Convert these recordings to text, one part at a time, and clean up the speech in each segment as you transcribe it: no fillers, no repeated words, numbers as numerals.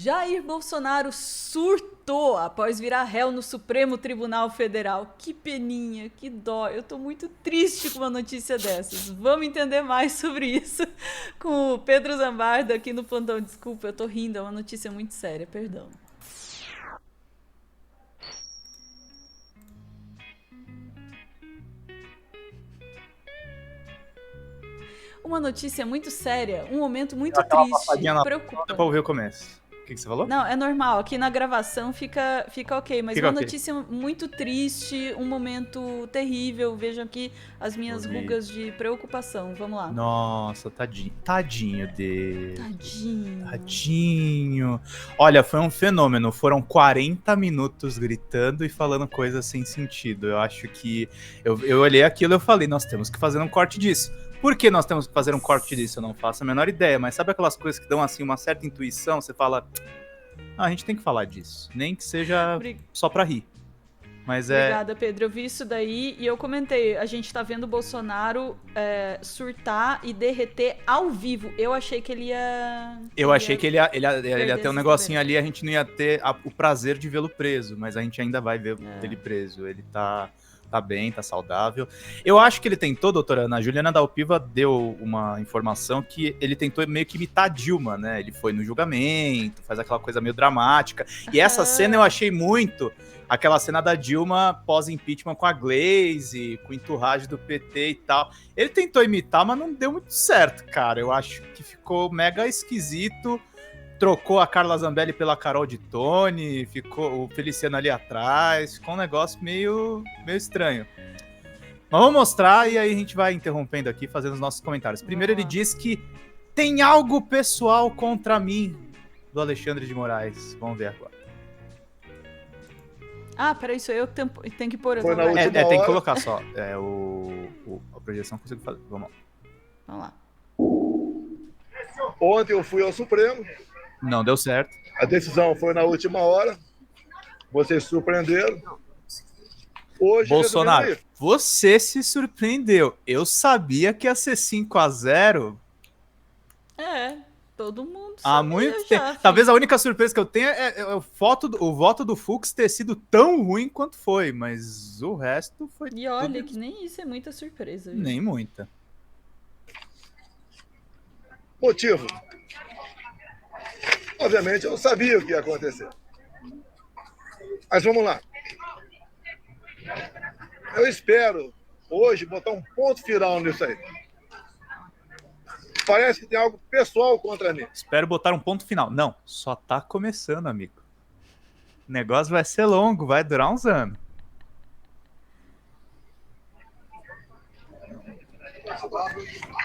Jair Bolsonaro surtou após virar réu no Supremo Tribunal Federal. Que peninha, que dó. Eu tô muito triste com uma notícia dessas. Vamos entender mais sobre isso com o Pedro Zambardo aqui no Plantão. Desculpa, eu tô rindo, é uma notícia muito séria, perdão. Uma notícia muito séria, um momento muito Aquela triste, passadinha na porta pra preocupante. ouvir o começo. O que você falou? Não, é normal. Aqui na gravação fica ok. Mas Fica uma ok. notícia muito triste, um momento terrível. Vejam aqui as minhas Ouvi. rugas de preocupação. Vamos lá. Nossa, tadinho. Tadinho dele. Tadinho. Tadinho. Olha, foi um fenômeno. Foram 40 minutos gritando e falando coisas sem sentido. Eu acho que... Eu olhei aquilo e eu falei, nós temos que fazer um corte disso. Por que nós temos que fazer um corte disso? Eu não faço a menor ideia. Mas sabe aquelas coisas que dão assim uma certa intuição? Você fala... a gente tem que falar disso. Nem que seja só pra rir. Mas Obrigada, Pedro. Eu vi isso daí e eu comentei. A gente tá vendo o Bolsonaro surtar e derreter ao vivo. Eu achei que ele ia... Eu achei que ele ia ter um negocinho ali, a gente não ia ter o prazer de vê-lo preso, mas a gente ainda vai ver ele preso. Ele tá bem, tá saudável. Eu acho que ele tentou, doutora Ana Juliana Dalpiva deu uma informação que ele tentou meio que imitar a Dilma, né? Ele foi no julgamento, faz aquela coisa meio dramática. E essa cena eu achei muito aquela cena da Dilma pós-impeachment com a Glaze, com o entourage do PT e tal. Ele tentou imitar, mas não deu muito certo, cara. Eu acho que ficou mega esquisito. Trocou a Carla Zambelli pela Carol de Tone, ficou o Feliciano ali atrás, ficou um negócio meio estranho. Mas vamos mostrar e aí a gente vai interrompendo aqui, fazendo os nossos comentários. Primeiro ele diz que tem algo pessoal contra mim, do Alexandre de Moraes. Vamos ver agora. Ah, peraí, sou eu que tenho que pôr. Tem que colocar só. A projeção consigo fazer. Vamos lá. Ontem eu fui ao Supremo. Não deu certo. A decisão foi na última hora. Vocês surpreenderam. Hoje, Bolsonaro, você se surpreendeu. Eu sabia que ia ser 5-0. Todo mundo há muito tempo. Talvez a única surpresa que eu tenha é o voto do Fux ter sido tão ruim quanto foi, mas o resto foi... E olha que nem isso é muita surpresa. Viu? Nem muita. Motivo. Obviamente eu não sabia o que ia acontecer. Mas vamos lá. Eu espero hoje botar um ponto final nisso aí. Parece que tem algo pessoal contra mim. Espero botar um ponto final. Não, só tá começando, amigo. O negócio vai ser longo, vai durar uns anos.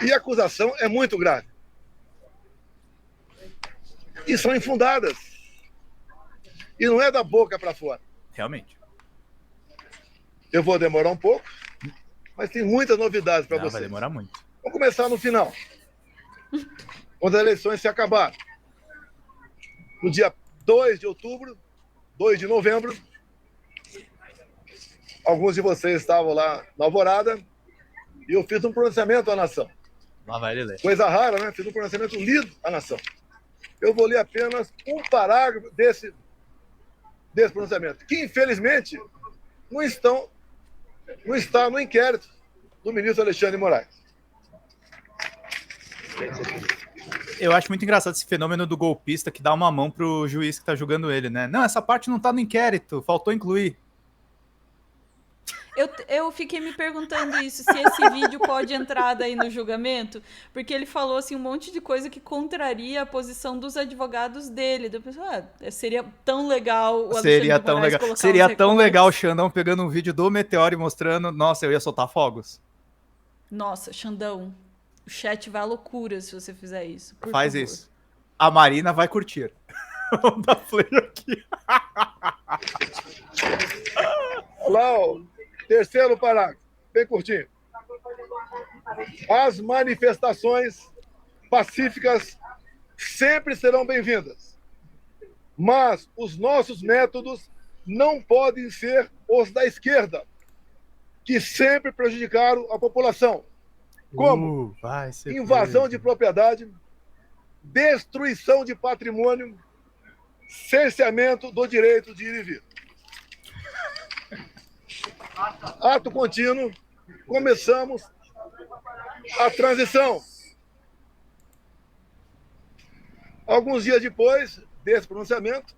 E a acusação é muito grave. E são infundadas. E não é da boca para fora. Realmente. Eu vou demorar um pouco, mas tem muitas novidades para vocês. Vai demorar muito. Vamos começar no final. Quando as eleições se acabarem. No dia 2 de outubro, 2 de novembro, alguns de vocês estavam lá na Alvorada e eu fiz um pronunciamento à nação. Lá vai ele ler. Coisa rara, né? Fiz um pronunciamento lido à nação. Eu vou ler apenas um parágrafo desse pronunciamento, que infelizmente não está no inquérito do ministro Alexandre de Moraes. Eu acho muito engraçado esse fenômeno do golpista que dá uma mão pro juiz que tá julgando ele, né? Não, essa parte não tá no inquérito, faltou incluir. Eu fiquei me perguntando isso, se esse vídeo pode entrar daí no julgamento, porque ele falou assim um monte de coisa que contraria a posição dos advogados dele. Eu pensei, seria tão legal o Alexandre de Moraes colocar Seria tão legal o Xandão pegando um vídeo do Meteoro e mostrando, nossa, eu ia soltar fogos. Nossa, Xandão, o chat vai à loucura se você fizer isso. Faz favor. Isso. A Marina vai curtir. Vamos dar play aqui. Olá, terceiro parágrafo, bem curtinho. As manifestações pacíficas sempre serão bem-vindas, mas os nossos métodos não podem ser os da esquerda, que sempre prejudicaram a população, como invasão de propriedade, destruição de patrimônio, cerceamento do direito de ir e vir. Ato contínuo, começamos a transição. Alguns dias depois desse pronunciamento,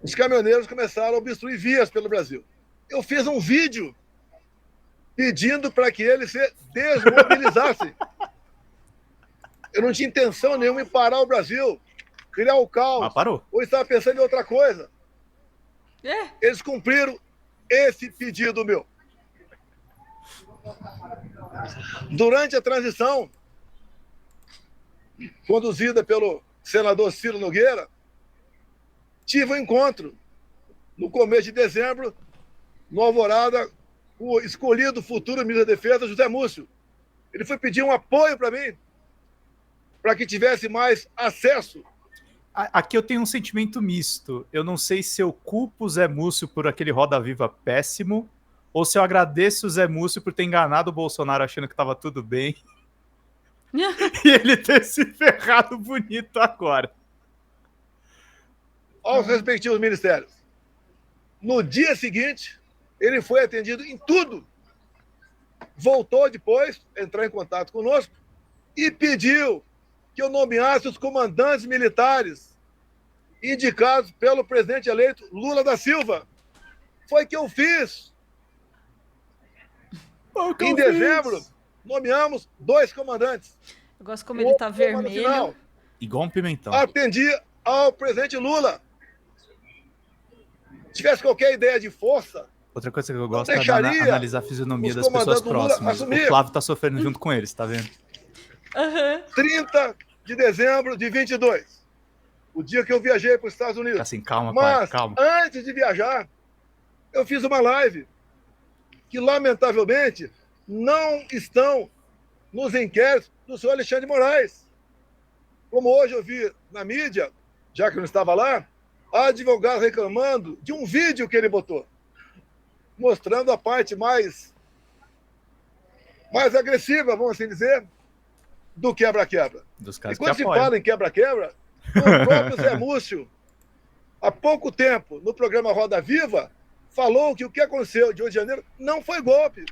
os caminhoneiros começaram a obstruir vias pelo Brasil. Eu fiz um vídeo pedindo para que eles se desmobilizassem. Eu não tinha intenção nenhuma em parar o Brasil, criar o caos. Mas parou. Ou estava pensando em outra coisa. É. Eles cumpriram esse pedido meu. Durante a transição, conduzida pelo senador Ciro Nogueira, tive um encontro no começo de dezembro, no Alvorada, com o escolhido futuro ministro da Defesa, José Múcio. Ele foi pedir um apoio para mim, para que tivesse mais acesso. Aqui eu tenho um sentimento misto. Eu não sei se eu culpo o Zé Múcio por aquele Roda Viva péssimo, ou se eu agradeço o Zé Múcio por ter enganado o Bolsonaro achando que estava tudo bem e ele ter se ferrado bonito agora. Aos respectivos ministérios. No dia seguinte, ele foi atendido em tudo. Voltou depois a entrar em contato conosco e pediu que eu nomeasse os comandantes militares indicados pelo presidente eleito Lula da Silva. Foi que eu fiz. Em dezembro, nomeamos 2 comandantes. Eu gosto como ele tá vermelho. Final, Igual um pimentão. atendi ao presidente Lula. Se tivesse qualquer ideia de força, Outra coisa que eu gosto é deixaria analisar a fisionomia os das pessoas comandantes do Lula próximas. assumir. O Flávio tá sofrendo junto com eles, tá vendo? Aham. 30 de dezembro de 22, o dia que eu viajei para os Estados Unidos. Fica assim, calma, pai, Mas, calma. antes de viajar, eu fiz uma live que, lamentavelmente, não estão nos inquéritos do senhor Alexandre de Moraes. Como hoje eu vi na mídia, já que eu não estava lá, advogados reclamando de um vídeo que ele botou, mostrando a parte mais agressiva, vamos assim dizer, do quebra-quebra. Dos E casos que quando se apoiam. fala em quebra-quebra, o próprio Zé Múcio, há pouco tempo, no programa Roda Viva, falou que o que aconteceu de Rio de Janeiro não foi golpe.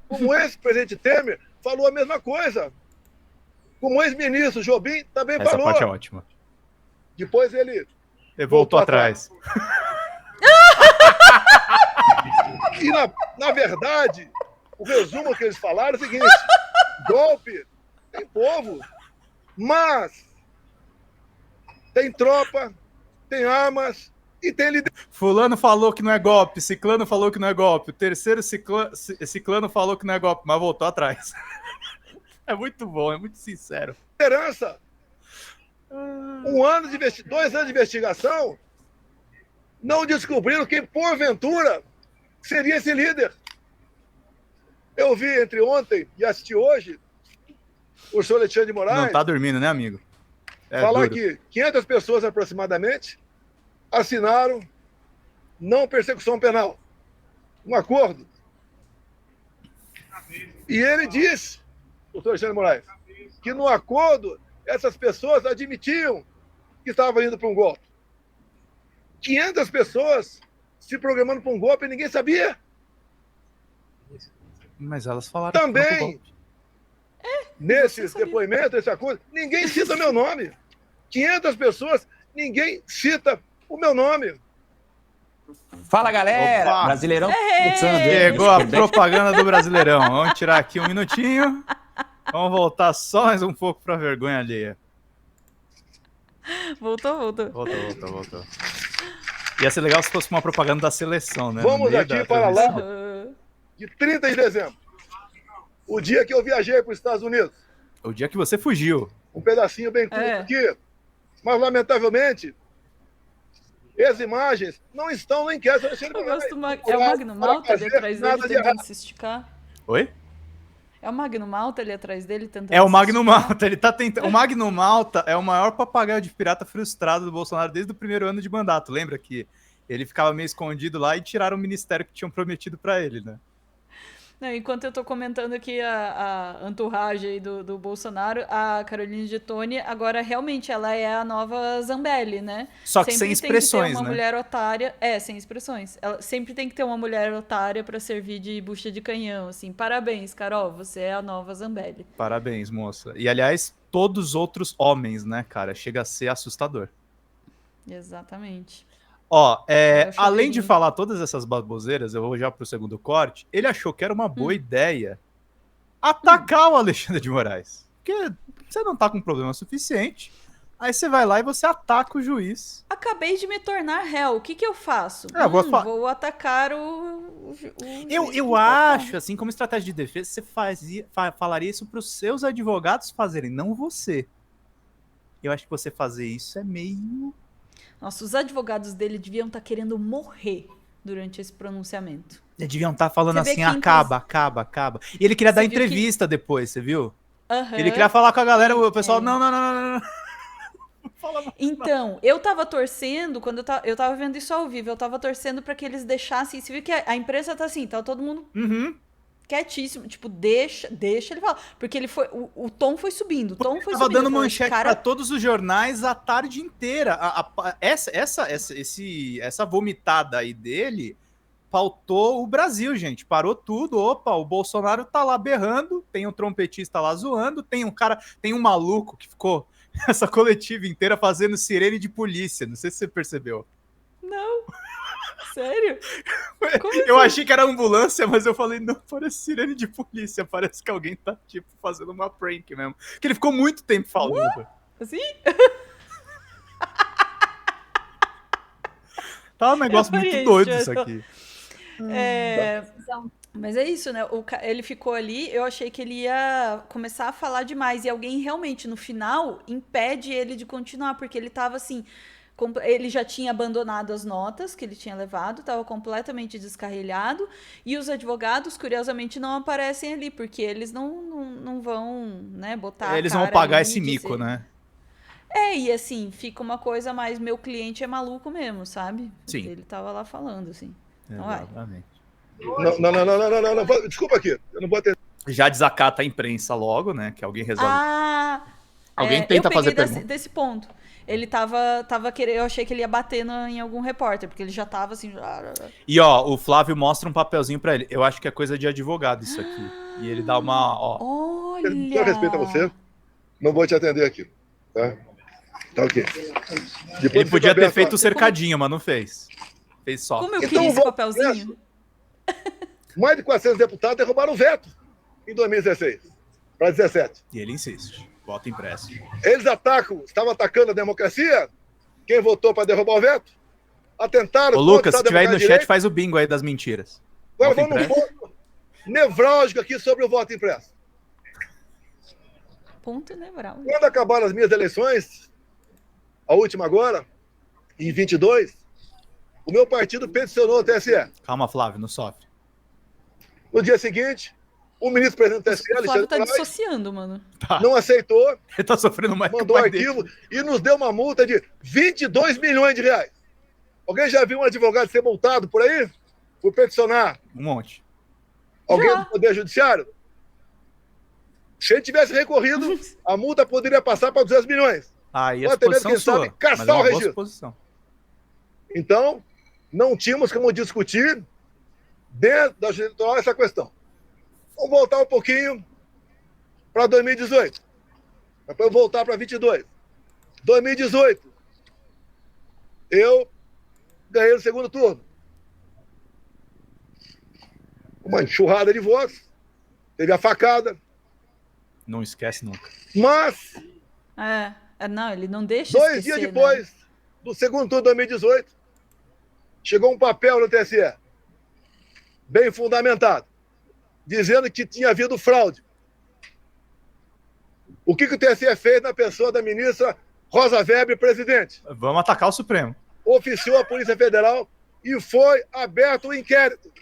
Como o ex-presidente Temer falou a mesma coisa. Como o ex-ministro Jobim também Essa falou. parte é ótima. Depois ele Ele voltou atrás. E, na verdade, o resumo que eles falaram é o seguinte: golpe tem povo, mas tem tropa, tem armas e tem liderança. Fulano falou que não é golpe, Ciclano falou que não é golpe, o terceiro Ciclano falou que não é golpe, mas voltou atrás. É muito bom, é muito sincero. 2 anos de investigação, não descobriram quem, porventura, seria esse líder. Eu vi entre ontem e assisti hoje o senhor Alexandre de Moraes Não tá dormindo, né, amigo? É falar duro. que 500 pessoas aproximadamente assinaram não persecução penal, um acordo. E ele disse, o doutor Alexandre de Moraes, que no acordo essas pessoas admitiam que estavam indo para um golpe. 500 pessoas se programando para um golpe e ninguém sabia. Mas elas falaram que não foi Também, golpe. nesses depoimentos, esse acordo, ninguém cita meu nome. 500 pessoas, ninguém cita o meu nome. Fala, galera! Opa! Brasileirão Ei! começando. Chegou a propaganda do Brasileirão. Vamos tirar aqui um minutinho. Vamos voltar só mais um pouco pra vergonha alheia. Voltou. Voltou. Ia ser legal se fosse uma propaganda da seleção, né? Vamos No meio aqui da para lá. transmissão. Aham. De 30 de dezembro, o dia que eu viajei para os Estados Unidos. O dia que você fugiu. Um pedacinho bem curto aqui. Mas, lamentavelmente, as imagens não estão no inquérito. Eu gosto do É o Magno Malta ali atrás dele tentando se esticar? Oi? É o Magno Malta ali atrás dele tentando É o se Magno esticar? Malta. Ele tá tentando. O Magno Malta é o maior papagaio de pirata frustrado do Bolsonaro desde o primeiro ano de mandato. Lembra que ele ficava meio escondido lá e tiraram o ministério que tinham prometido pra ele, né? Não, enquanto eu tô comentando aqui a entourage aí do Bolsonaro, a Caroline de Tone, agora realmente ela é a nova Zambelli, né? Só que sem Sempre tem que ter expressões, uma né? mulher otária. Sem expressões. Ela sempre tem que ter uma mulher otária pra servir de bucha de canhão, assim. Parabéns, Carol, você é a nova Zambelli. Parabéns, moça. E, aliás, todos os outros homens, né, cara? Chega a ser assustador. Exatamente. Ó, É o além de chaveirinho. falar todas essas baboseiras, eu vou já pro segundo corte, ele achou que era uma boa ideia atacar o Alexandre de Moraes. Porque você não tá com problema suficiente, aí você vai lá e você ataca o juiz. Acabei de me tornar réu. O que que eu faço? Vou atacar o Eu acho, assim, como estratégia de defesa, você falaria isso pros seus advogados fazerem, não você. Eu acho que você fazer isso é meio... Nossa, os advogados dele deviam estar querendo morrer durante esse pronunciamento. Deviam estar falando Você vê assim, que, acaba. E ele queria dar Você viu que- entrevista depois, você viu? Aham. Ele queria falar com a galera, o pessoal, não. Fala mais. Então, eu tava torcendo, quando eu tava vendo isso ao vivo, eu tava torcendo pra que eles deixassem. Você viu que a imprensa tá assim, tá todo mundo Uhum. quietíssimo, tipo, deixa ele falar. Porque ele foi. O tom foi subindo, o tom foi Tava subindo. dando Eu falei, manchete cara, pra todos os jornais a tarde inteira. Essa vomitada aí dele pautou o Brasil, gente. Parou tudo. Opa, o Bolsonaro tá lá berrando, tem um trompetista lá zoando, tem um maluco que ficou essa coletiva inteira fazendo sirene de polícia. Não sei se você percebeu. Não. Sério? Como Eu assim? achei que era ambulância, mas eu falei, não, parece sirene de polícia. Parece que alguém tá, tipo, fazendo uma prank mesmo. Porque ele ficou muito tempo falando. Assim? Tá um negócio muito adorei doido esse isso aqui. Mas é isso, né? Ele ficou ali, eu achei que ele ia começar a falar demais. E alguém realmente, no final, impede ele de continuar, porque ele tava assim. Ele já tinha abandonado as notas que ele tinha levado, estava completamente descarrilhado. E os advogados, curiosamente, não aparecem ali, porque eles não vão, né, botar. Eles a vão cara pagar ali esse e mico, dizer- né? E assim, fica uma coisa mais. Meu cliente é maluco mesmo, sabe? Sim. Ele tava lá falando, assim. Então, vai. Exatamente. Não. Desculpa aqui. Eu não vou atender. Já desacata a imprensa logo, né? Que alguém resolve. Alguém Eu tenta peguei fazer pergunta. desse ponto. Ele tava querendo. Eu achei que ele ia bater em algum repórter, porque ele já tava assim. E ó, o Flávio mostra um papelzinho pra ele. Eu acho que é coisa de advogado isso aqui. E ele dá uma. Ó. Olha! Com todo respeito a você, não vou te atender aqui. Tá? Tá ok. Depois Ele você podia abrir ter a feito o sua- cercadinho, mas não fez. Fez só. Como eu Então, queria esse vou- papelzinho? Mais de 400 deputados derrubaram o veto em 2016 para 17. E ele insiste. Voto impresso. Eles estavam atacando a democracia? Quem votou para derrubar o veto? Atentaram Ô, contra Lucas, a se tiver aí no democracia de chat, direito? faz o bingo aí das mentiras. Agora Voto vamos num impresso. ponto nevrálgico aqui sobre o voto impresso. Ponto nevrálgico. Quando acabaram as minhas eleições, a última agora, em 22, o meu partido peticionou o TSE. Calma, Flávio, não sofre. No dia seguinte, o ministro-presidente do TSE, O Flávio Alexandre tá de Moraes, dissociando, mano. Tá. não aceitou, Ele tá sofrendo mais mandou que o pai dele. arquivo e nos deu uma multa de 22 milhões de reais. Alguém já viu um advogado ser multado por aí? Por peticionar Um monte. alguém Já. do Poder Judiciário? Se ele tivesse recorrido, a multa poderia passar para 200 milhões. Aí Ou a até mesmo, suposição quem sua. sabe, caçar Mas é uma o boa registro. suposição. Então, não tínhamos como discutir dentro da justiça eleitoral essa questão. Vamos voltar um pouquinho para 2018. Depois voltar para 22. 2018. Eu ganhei no segundo turno. Uma enxurrada de votos. Teve a facada. Não esquece nunca. Mas, Não, ele não deixa 2 esquecer, dias né? depois do segundo turno de 2018, chegou um papel no TSE, bem fundamentado, dizendo que tinha havido fraude. O que o TSE fez na pessoa da ministra Rosa Weber, presidente? Vamos atacar o Supremo. Oficiou a Polícia Federal e foi aberto o inquérito.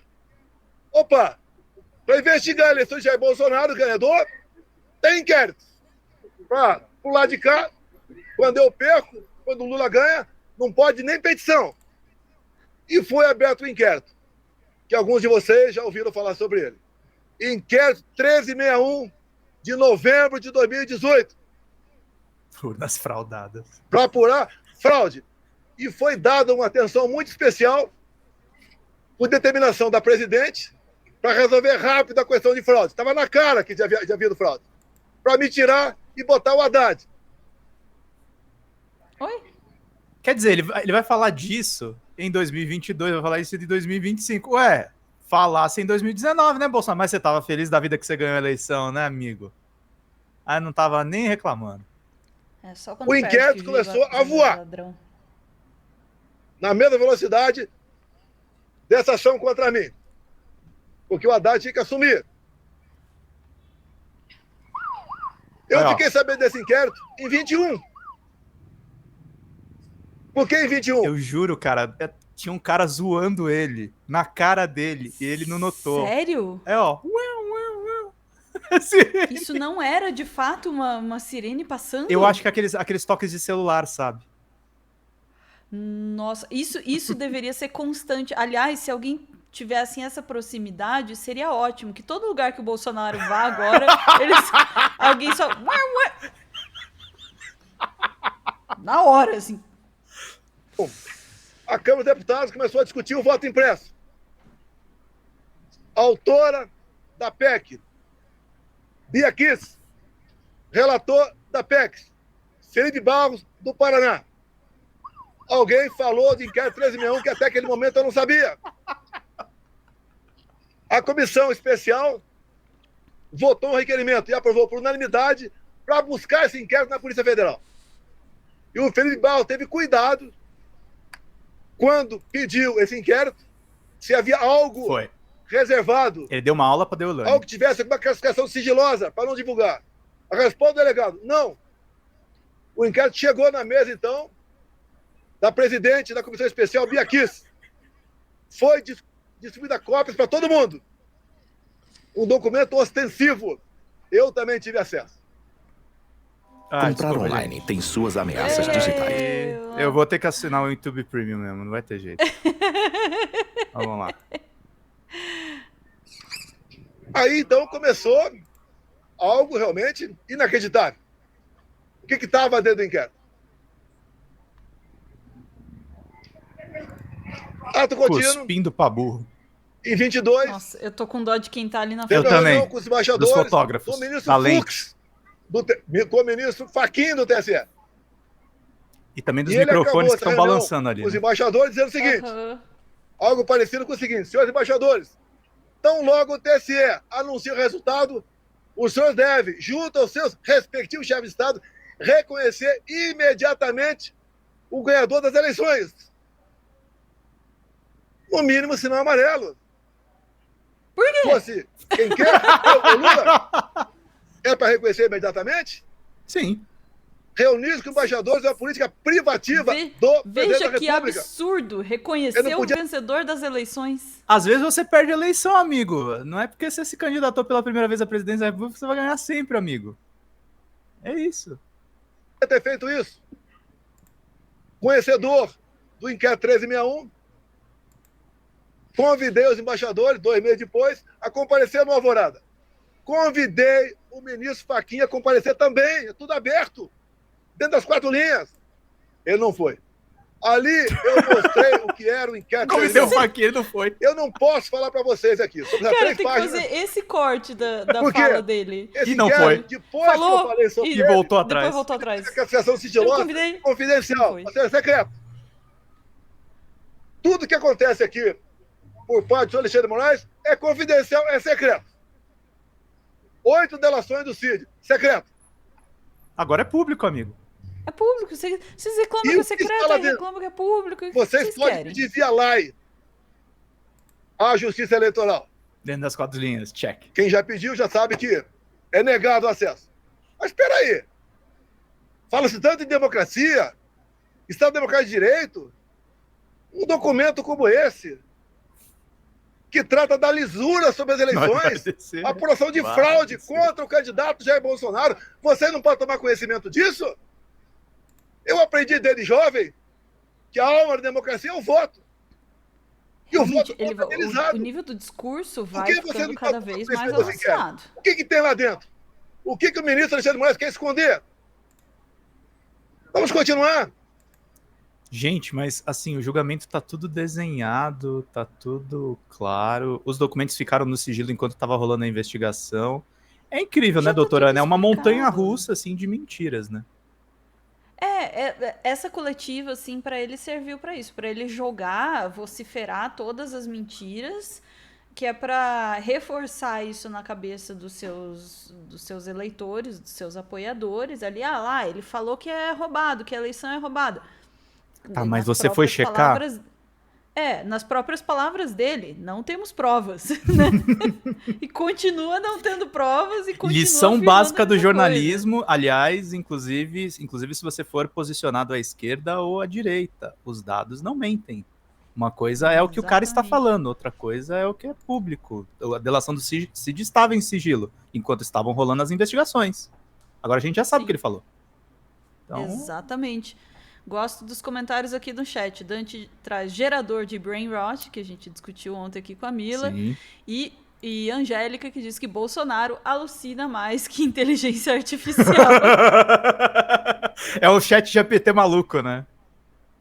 Opa! Para investigar a eleição de Jair Bolsonaro, ganhador, tem inquérito. Para o lado de cá, quando eu perco, quando o Lula ganha, não pode nem petição. E foi aberto o inquérito, que alguns de vocês já ouviram falar sobre ele. Inquérito 1361 de novembro de 2018. Urnas fraudadas. Para apurar fraude. E foi dada uma atenção muito especial por determinação da presidente para resolver rápido a questão de fraude. Estava na cara que já havia havido fraude. Para me tirar e botar o Haddad. Oi? Quer dizer, ele vai falar disso em 2022, vai falar isso em 2025. Ué, falasse em 2019, né, Bolsonaro? Mas você tava feliz da vida que você ganhou a eleição, né, amigo? Aí não tava nem reclamando. É só quando O perde inquérito que começou viva a voar. ladrão. Na mesma velocidade dessa ação contra mim. Porque o Haddad tinha que assumir. Eu fiquei sabendo desse inquérito em 21. Por que em 21? Eu juro, cara, tinha um cara zoando ele na cara dele e ele não notou. Sério? É, ó. Isso não era de fato uma sirene passando? Eu acho que aqueles toques de celular, sabe? Nossa, isso deveria ser constante. Aliás, se alguém tivesse essa proximidade, seria ótimo. Que todo lugar que o Bolsonaro vá agora, alguém só... Na hora, assim. A Câmara dos Deputados começou a discutir o voto impresso. A autora da PEC, Bia Kicis, relator da PEC, Felipe Barros, do Paraná. Alguém falou de inquérito 1361 que até aquele momento eu não sabia. A comissão especial votou um requerimento e aprovou por unanimidade para buscar esse inquérito na Polícia Federal. E o Felipe Barros teve cuidado quando pediu esse inquérito, se havia algo reservado. Ele deu uma aula para Deolane. Algo que tivesse alguma classificação sigilosa para não divulgar. A resposta do delegado, não. O inquérito chegou na mesa, então, da presidente da Comissão Especial, Bia Kicis. Foi distribuída cópias para todo mundo. Um documento ostensivo. Eu também tive acesso. Comprar online tem suas ameaças digitais. Eu vou ter que assinar o YouTube Premium mesmo, não vai ter jeito. Vamos lá. Aí, então, começou algo realmente inacreditável. O que estava dentro do inquérito? Ato contínuo. Cuspindo pra burro. Em 22. Nossa, eu tô com dó de quem tá ali na Eu frente. também. Com os embaixadores, dos fotógrafos. do ministro da Fux, com o ministro Fachin do TSE. E também dos E ele microfones acabou que estão essa reunião balançando ali. com os Né? embaixadores dizendo o seguinte, algo parecido com o seguinte, senhores embaixadores, tão logo o TSE anuncia o resultado, os senhores devem, junto aos seus respectivos chefes de Estado, reconhecer imediatamente o ganhador das eleições. No mínimo, sinal amarelo. Por quê? Fosse quem quer, o Lula, é para reconhecer imediatamente? Sim. Reunir com embaixadores é uma política privativa do presidente Veja da que República. absurdo reconhecer o vencedor das eleições. Às vezes você perde a eleição, amigo. Não é porque você se candidatou pela primeira vez à presidência da República que você vai ganhar sempre, amigo. É isso. Ter feito isso. Conhecedor do inquérito 1361, convidei os embaixadores, 2 meses depois, a comparecer no Alvorada. Convidei o ministro Fachin a comparecer também, é tudo aberto, dentro das 4 linhas. Ele não foi. Ali eu mostrei o que era o inquérito. Convidei o Fachin, ele não foi. Eu não posso falar para vocês aqui. Sobre as Cara, 3 tem que páginas. fazer esse corte da Por quê? fala dele. Esse E não inquérito, foi. Depois Falou que eu falei sobre E voltou atrás. Depois voltou atrás. a classificação Eu sigilosa, convidei. confidencial, Não foi. ou seja, secreto. Tudo que acontece aqui por parte do Alexandre de Moraes é confidencial, é secreto. 8 delações do Cid, secreto. Agora é público, amigo. É público. Vocês reclamam E que é o que secreto, está lá aí dentro? reclamam que é público. O que Vocês podem querem? pedir via lei à Justiça Eleitoral. Dentro das 4 linhas, check. Quem já pediu já sabe que é negado o acesso. Mas espera aí. Fala-se tanto em democracia, Estado Democrático de Direito, um documento como esse, que trata da lisura sobre as eleições, a apuração de fraude contra o candidato Jair Bolsonaro, você não pode tomar conhecimento disso? Eu aprendi desde jovem que a alma da democracia é o voto. E o Realmente, voto contabilizado. o nível do discurso Por vai que você ficando não cada tá vez com mais esse negócio inquérito? avançado. O que tem lá dentro? O que o ministro Alexandre de Moraes quer esconder? Vamos continuar. Gente, mas assim, o julgamento tá tudo desenhado, tá tudo claro. Os documentos ficaram no sigilo enquanto tava rolando a investigação. É incrível, né, Já tá doutora tudo Ana? É uma montanha explicado. russa, assim, de mentiras, né? Essa coletiva, assim, pra ele serviu pra isso, pra ele jogar, vociferar todas as mentiras, que é pra reforçar isso na cabeça dos seus eleitores, dos seus apoiadores ali. Ah, lá, ele falou que é roubado, que a eleição é roubada. Tá, mas Nas você foi próprias checar? palavras, nas próprias palavras dele, não temos provas, né? E continua não tendo provas e continua Lição afirmando básica a do mesma jornalismo, aliás, inclusive se você for posicionado à esquerda ou à direita, os dados não mentem. Uma coisa é o que o cara está Exatamente. falando, outra coisa é o que é público. A delação do Cid estava em sigilo, enquanto estavam rolando as investigações. Agora a gente já sabe o que Sim. ele falou. Então, Exatamente. Gosto dos comentários aqui no chat. Dante traz gerador de brain rot, que a gente discutiu ontem aqui com a Mila. sim. E Angélica, que diz que Bolsonaro alucina mais que inteligência artificial. É o chat GPT maluco, né?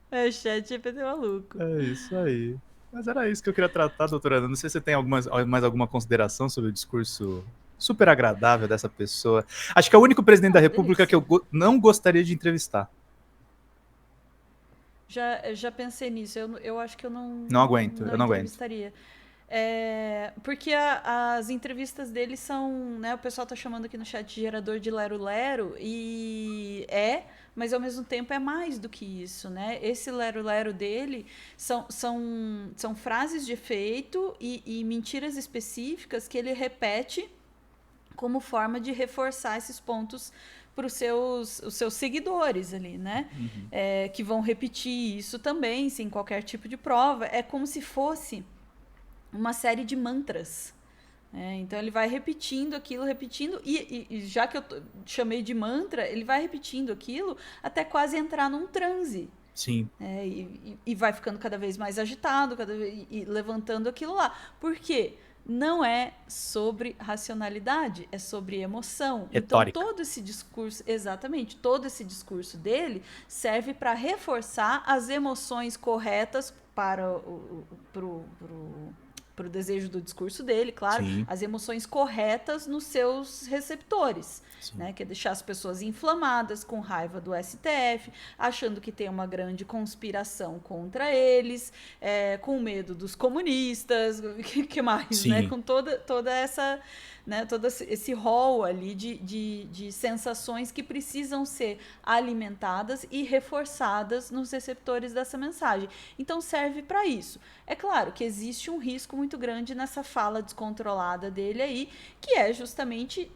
É chat GPT maluco. É isso aí. Mas era isso que eu queria tratar, doutora Ana. Não sei se você tem mais alguma consideração sobre o discurso super agradável dessa pessoa. Acho que é o único presidente da República que eu não gostaria de entrevistar. Já pensei nisso. Eu acho que eu Não aguento, eu não aguento. entrevistaria. Porque as entrevistas dele são, né, o pessoal tá chamando aqui no chat de gerador de lero-lero, mas ao mesmo tempo é mais do que isso, né? Esse lero-lero dele são frases de efeito e mentiras específicas que ele repete como forma de reforçar esses pontos para os seus seguidores ali, né? Uhum. Que vão repetir isso também, sem qualquer tipo de prova. É como se fosse uma série de mantras. Então ele vai repetindo aquilo, repetindo, e já que eu chamei de mantra, ele vai repetindo aquilo até quase entrar num transe. Sim. E vai ficando cada vez mais agitado, e levantando aquilo lá. Por quê? Não é sobre racionalidade, é sobre emoção. Retórica. Então todo esse discurso, exatamente, todo esse discurso dele serve para reforçar as emoções corretas para o desejo do discurso dele, claro, Sim. as emoções corretas nos seus receptores, né, que é deixar as pessoas inflamadas, com raiva do STF, achando que tem uma grande conspiração contra eles, com medo dos comunistas, que mais, Sim. né, com toda essa, né, todo esse rol ali de sensações que precisam ser alimentadas e reforçadas nos receptores dessa mensagem. Então serve para isso. É claro que existe um risco muito grande nessa fala descontrolada dele aí, que é justamente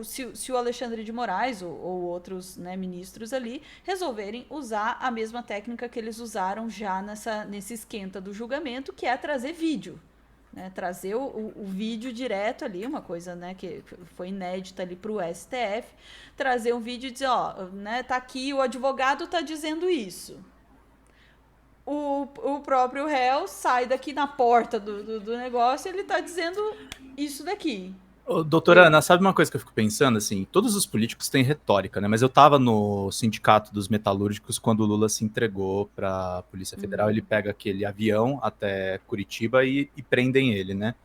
se o Alexandre de Moraes ou outros, né, ministros ali resolverem usar a mesma técnica que eles usaram já nesse esquenta do julgamento, que é trazer vídeo. Né, trazer o vídeo direto ali, uma coisa, né, que foi inédita ali para o STF, trazer um vídeo e dizer, né, tá aqui, o advogado tá dizendo isso. O próprio réu sai daqui na porta do negócio e ele tá dizendo isso daqui. Ô, doutora Ana, sabe uma coisa que eu fico pensando? Assim, todos os políticos têm retórica, né? Mas eu tava no sindicato dos metalúrgicos quando o Lula se entregou pra Polícia Federal. Ele pega aquele avião até Curitiba e prendem ele, né?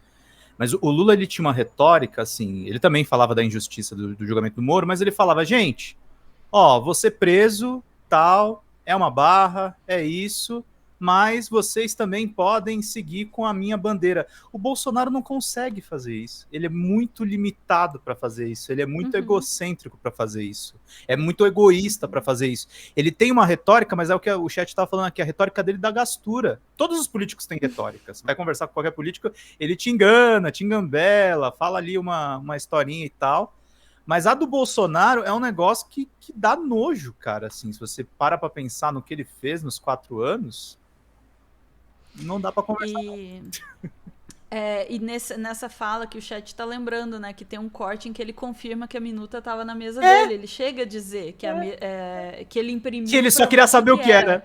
Mas o Lula, ele tinha uma retórica, assim, ele também falava da injustiça do julgamento do Moro, mas ele falava, gente, você preso, tal, é uma barra, é isso, mas vocês também podem seguir com a minha bandeira. O Bolsonaro não consegue fazer isso. Ele é muito limitado para fazer isso. Ele é muito egocêntrico para fazer isso. É muito egoísta para fazer isso. Ele tem uma retórica, mas é o que o chat estava falando aqui, a retórica dele da gastura. Todos os políticos têm retórica. Você vai conversar com qualquer político, ele te engana, te engambela, fala ali uma historinha e tal. Mas a do Bolsonaro é um negócio que dá nojo, cara. Assim, se você para pensar no que ele fez nos 4 anos... Não dá pra conversar. E nessa fala que o chat tá lembrando, né? Que tem um corte em que ele confirma que a minuta tava na mesa dele. Ele chega a dizer que ele imprimiu. Que ele só queria saber o que era.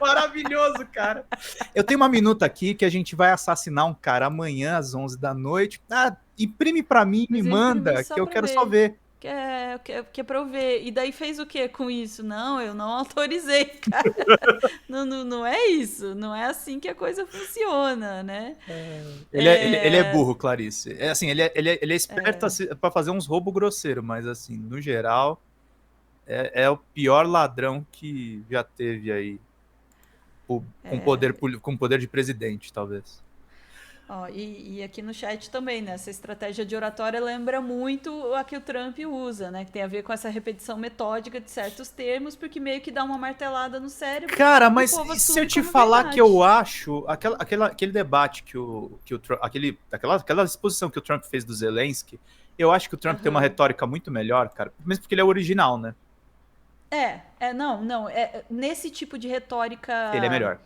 maravilhoso, cara. Eu tenho uma minuta aqui que a gente vai assassinar um cara amanhã às 11 da noite. Ah, imprime pra mim, me manda, que eu quero só ver. Que é pra eu ver. E daí fez o que com isso? Não, eu não autorizei, cara. Não é isso. Não é assim que a coisa funciona, né? Ele é burro, Clarice. É assim, ele é esperto pra fazer uns roubos grosseiros, mas assim, no geral, é o pior ladrão que já teve aí. Com poder de presidente, talvez. Ó, e aqui no chat também, né? Essa estratégia de oratória lembra muito a que o Trump usa, né? Que tem a ver com essa repetição metódica de certos termos, porque meio que dá uma martelada no cérebro. Cara, mas se eu te falar verdade. Que eu acho aquele debate que o Trump, aquela exposição que o Trump fez do Zelensky, eu acho que o Trump tem uma retórica muito melhor, cara, mesmo porque ele é o original, né? Nesse tipo de retórica... Ele é melhor.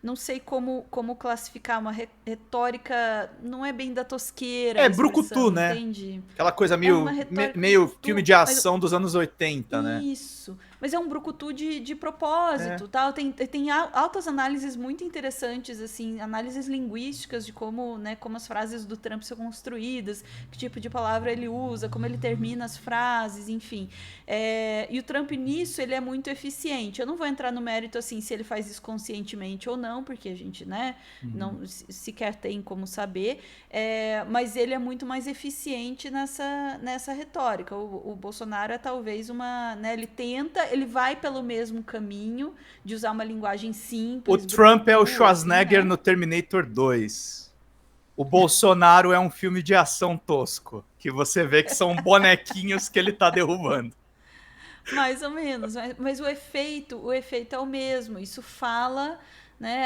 Não sei como classificar uma retórica, não é bem da tosqueira. É brucutu, né? Entende? Aquela coisa meio filme de ação dos anos 80, né? Isso. Mas é um brucutu de propósito, tal. Tem altas análises muito interessantes, assim, análises linguísticas de como as frases do Trump são construídas, que tipo de palavra ele usa, como ele termina as frases, enfim. E o Trump, nisso, ele é muito eficiente. Eu não vou entrar no mérito, assim, se ele faz isso conscientemente ou não, porque a gente, não sequer tem como saber, mas ele é muito mais eficiente nessa retórica. O Bolsonaro é talvez ele vai pelo mesmo caminho de usar uma linguagem simples. O Trump é o Schwarzenegger no Terminator 2. O Bolsonaro é um filme de ação tosco, que você vê que são bonequinhos que ele tá derrubando. Mais ou menos, mas o efeito é o mesmo. Isso fala,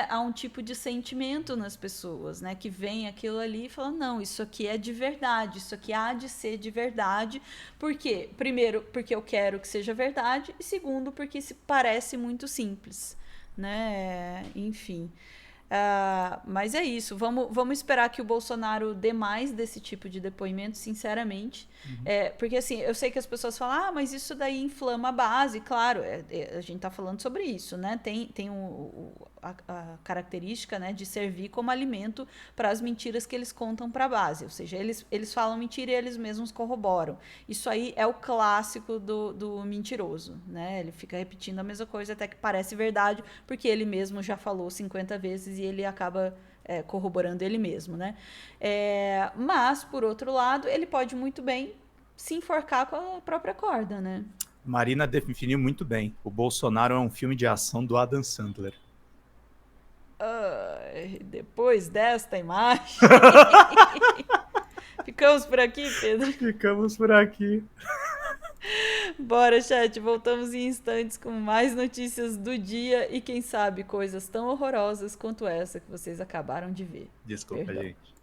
a um tipo de sentimento nas pessoas, que vem aquilo ali e fala, não, isso aqui é de verdade, isso aqui há de ser de verdade. Por quê? Primeiro, porque eu quero que seja verdade, e segundo, porque se parece muito simples, enfim. Mas é isso, vamos esperar que o Bolsonaro dê mais desse tipo de depoimento, sinceramente. Porque assim, eu sei que as pessoas falam, mas isso daí inflama a base. Claro, a gente está falando sobre isso, tem a característica, de servir como alimento para as mentiras que eles contam para a base, ou seja, eles falam mentira e eles mesmos corroboram. Isso aí é o clássico do mentiroso, ele fica repetindo a mesma coisa até que parece verdade, porque ele mesmo já falou 50 vezes e ele acaba corroborando ele mesmo, mas, por outro lado, ele pode muito bem se enforcar com a própria corda, Marina definiu muito bem. O Bolsonaro é um filme de ação do Adam Sandler. Depois desta imagem... Ficamos por aqui, Pedro? Ficamos por aqui. Bora, chat. Voltamos em instantes com mais notícias do dia e, quem sabe, coisas tão horrorosas quanto essa que vocês acabaram de ver. Desculpa, Perdão. gente.